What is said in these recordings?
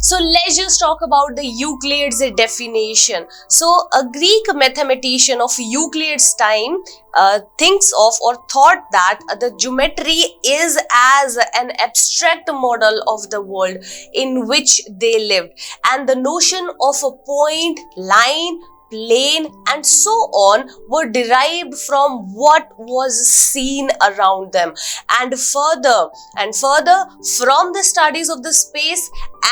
So let's just talk about the Euclid's definition. So a Greek mathematician of Euclid's time thinks of or thought that the geometry is as an abstract model of the world in which they lived, and the notion of a point, line, plane and so on were derived from what was seen around them, and further from the studies of the space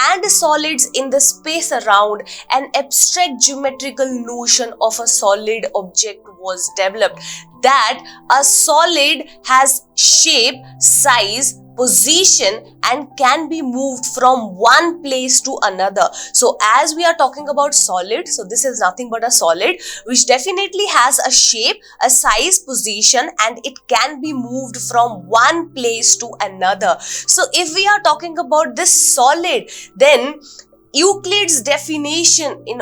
and solids in the space around, an abstract geometrical notion of a solid object was developed, that a solid has shape, size, position and can be moved from one place to another. So as we are talking about solid, so this is nothing but a solid which definitely has a shape, a size, position and it can be moved from one place to another. So if we are talking about this solid, then Euclid's definition in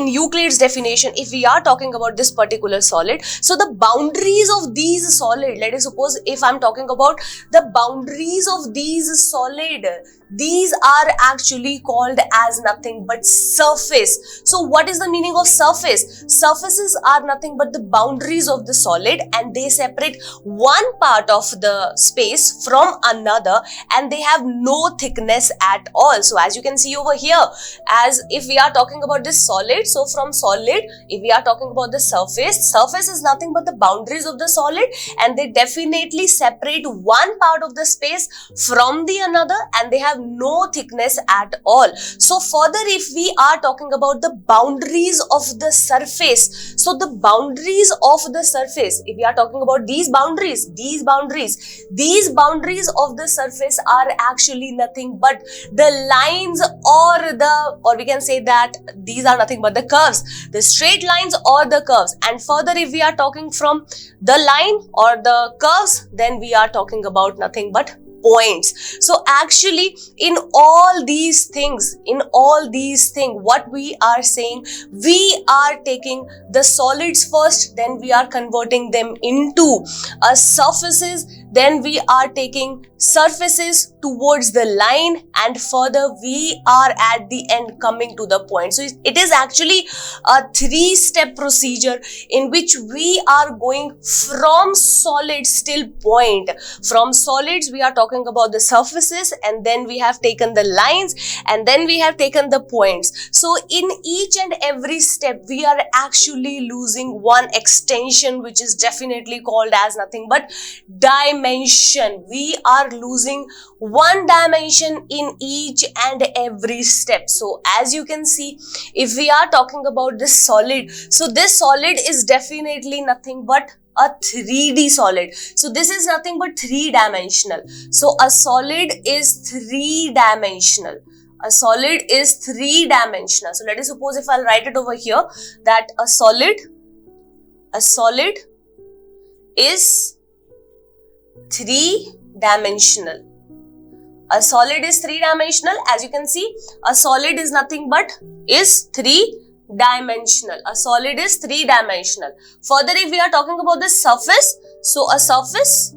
Euclid's definition, if we are talking about this particular solid, so the boundaries of these solid, let us suppose if I'm talking about the boundaries of these solid, these are actually called as nothing but surface. So what is the meaning of surface? Surfaces are nothing but the boundaries of the solid and they separate one part of the space from another and they have no thickness at all. So as you can see over here, as if we are talking about this solid, so from solid, if we are talking about the surface is nothing but the boundaries of the solid and they definitely separate one part of the space from the another and they have no thickness at all. So further, if we are talking about the boundaries of the surface, so the boundaries of the surface, if we are talking about these boundaries of the surface are actually nothing but the lines or we can say that these are nothing but the curves, the straight lines or the curves. And further, if we are talking from the line or the curves, then we are talking about nothing but points. So actually in all these things, what we are saying, we are taking the solids first, then we are converting them into surfaces, then we are taking surfaces towards the line and further we are at the end coming to the point. So it is actually a 3-step procedure in which we are going from solids till point. From solids we are talking about the surfaces and then we have taken the lines and then we have taken the points. So in each and every step we are actually losing one extension which is definitely called as nothing but dimension. We are losing one dimension in each and every step. So as you can see, if we are talking about this solid, so this solid is definitely nothing but a 3D solid. So this is nothing but 3-dimensional. So a solid is 3-dimensional. A solid is 3-dimensional. So let us suppose if I'll write it over here that a solid is 3-dimensional. A solid is 3-dimensional. As you can see, a solid is nothing but is 3-dimensional. A solid is 3-dimensional. Further, if we are talking about the surface, so a surface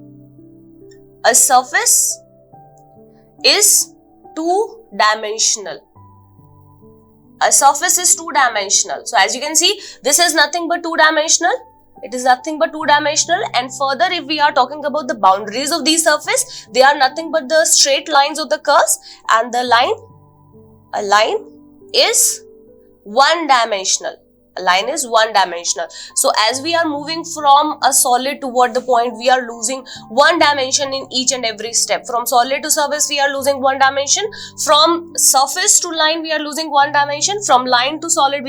is 2-dimensional. A surface is 2-dimensional. So as you can see, this is nothing but 2-dimensional. It is nothing but 2-dimensional. And further, if we are talking about the boundaries of the surface, they are nothing but the straight lines of the curves and the line. A line is 1-dimensional. A line is 1-dimensional. So as we are moving from a solid toward the point, we are losing 1 dimension in each and every step. From solid to surface, we are losing 1 dimension. From surface to line, we are losing 1 dimension. From line to solid,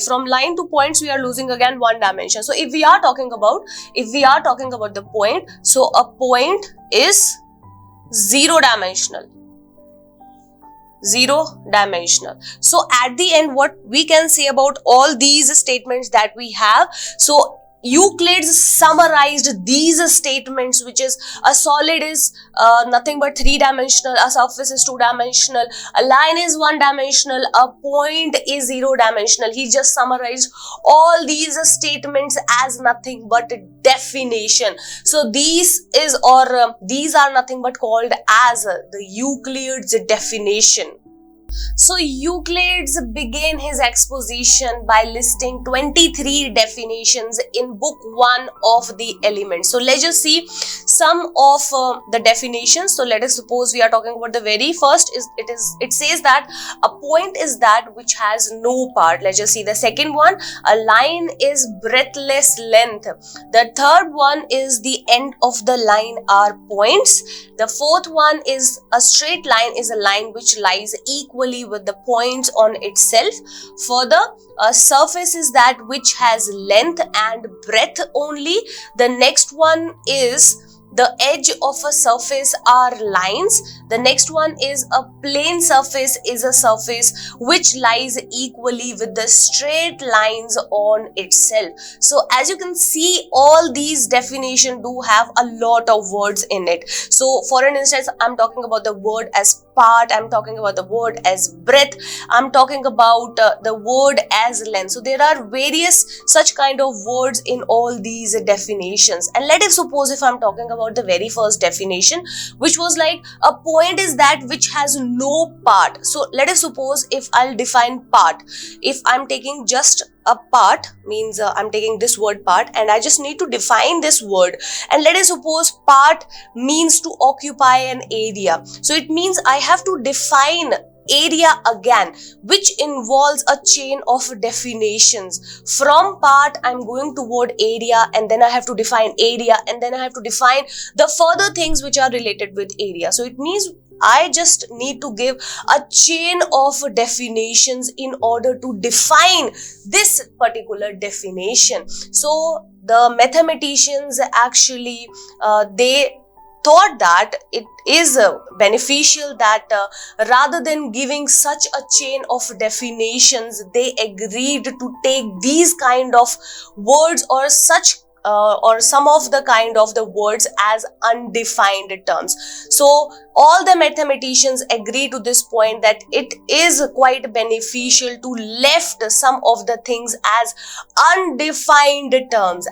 from line to points, we are losing again 1 dimension. So if we are talking about the point, so a point is 0-dimensional. 0-dimensional. So at the end, what we can say about all these statements that we have, so Euclids summarized these statements, which is a solid is nothing but 3-dimensional, a surface is 2-dimensional, a line is 1-dimensional, a point is 0-dimensional. He just summarized all these statements as nothing but definition. So these are nothing but called as the Euclid's definition. So Euclids began his exposition by listing 23 definitions in book 1 of the Elements. So let's just see some of the definitions. So let us suppose we are talking about the very first. It says that a point is that which has no part. Let's just see the second one. A line is breadthless length. The third one is the end of the line are points. The fourth one is a straight line is a line which lies equally with the points on itself. Further, a surface is that which has length and breadth only. The next one is the edge of a surface are lines. The next one is a plane surface is a surface which lies equally with the straight lines on itself. So as you can see, all these definitions do have a lot of words in it. So for an instance, I'm talking about the word as part, I'm talking about the word as breadth, I'm talking about the word as length. So there are various such kind of words in all these definitions. And let us suppose if I'm talking about the very first definition, which was like a point is that which has no part. So let us suppose if I'll define part, if I'm taking just a part, means I'm taking this word part and I just need to define this word, and let us suppose part means to occupy an area. So it means I have to define area again, which involves a chain of definitions. From part I'm going toward area, and then I have to define area, and then I have to define the further things which are related with area. So it means I just need to give a chain of definitions in order to define this particular definition. So the mathematicians actually they thought that it is beneficial that rather than giving such a chain of definitions, they agreed to take these kind of words or such or some of the kind of the words as undefined terms. So all the mathematicians agree to this point that it is quite beneficial to left some of the things as undefined terms,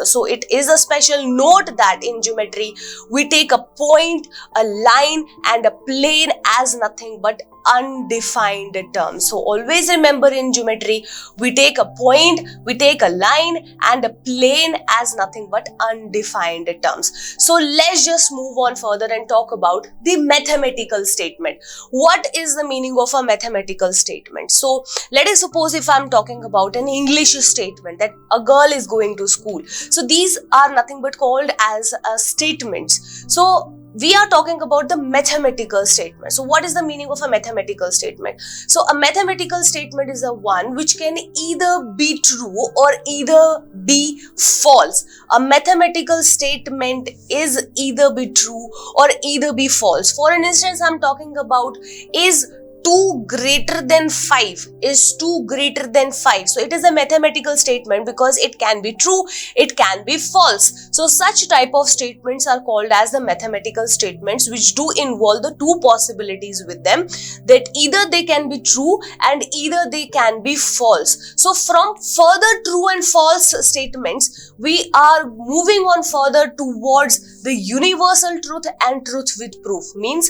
So it is a special note that in geometry we take a point, a line and a plane as nothing but undefined terms. So always remember, in geometry we take a point, we take a line and a plane as nothing but undefined terms. So let's just move on further and talk about the mathematical statement. What is the meaning of a mathematical statement? So let us suppose if I'm talking about an English statement that a girl is going to school. So these are nothing but called as statements. So we are talking about the mathematical statement. So what is the meaning of a mathematical statement? So a mathematical statement is a one which can either be true or either be false. A mathematical statement is either be true or either be false. For an instance, I'm talking about is 2 greater than 5, is 2 greater than 5. So it is a mathematical statement because it can be true, it can be false. So such type of statements are called as the mathematical statements, which do involve the two possibilities with them, that either they can be true and either they can be false. So from further true and false statements, we are moving on further towards the universal truth and truth with proof. Means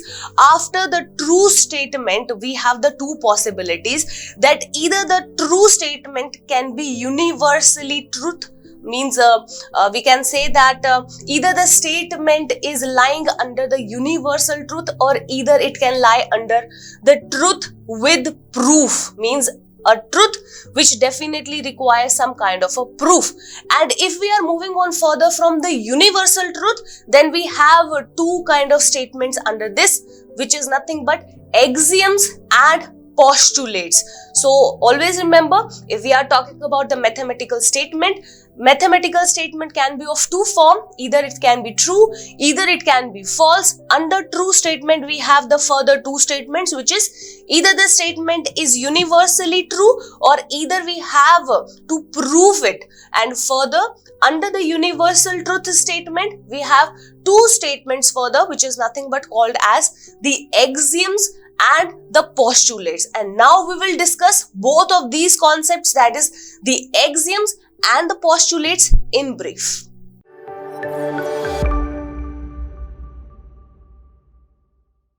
after the true statement, we have the two possibilities that either the true statement can be universally truth, means we can say that either the statement is lying under the universal truth or either it can lie under the truth with proof, means a truth which definitely requires some kind of a proof. And if we are moving on further from the universal truth, then we have two kind of statements under this, which is nothing but axioms and postulates. So always remember, if we are talking about the mathematical statement can be of two forms. Either it can be true, either it can be false. Under true statement, we have the further two statements, which is either the statement is universally true or either we have to prove it. And further, under the universal truth statement, we have two statements further, which is nothing but called as the axioms and the postulates. And now we will discuss both of these concepts, that is the axioms and the postulates, in brief.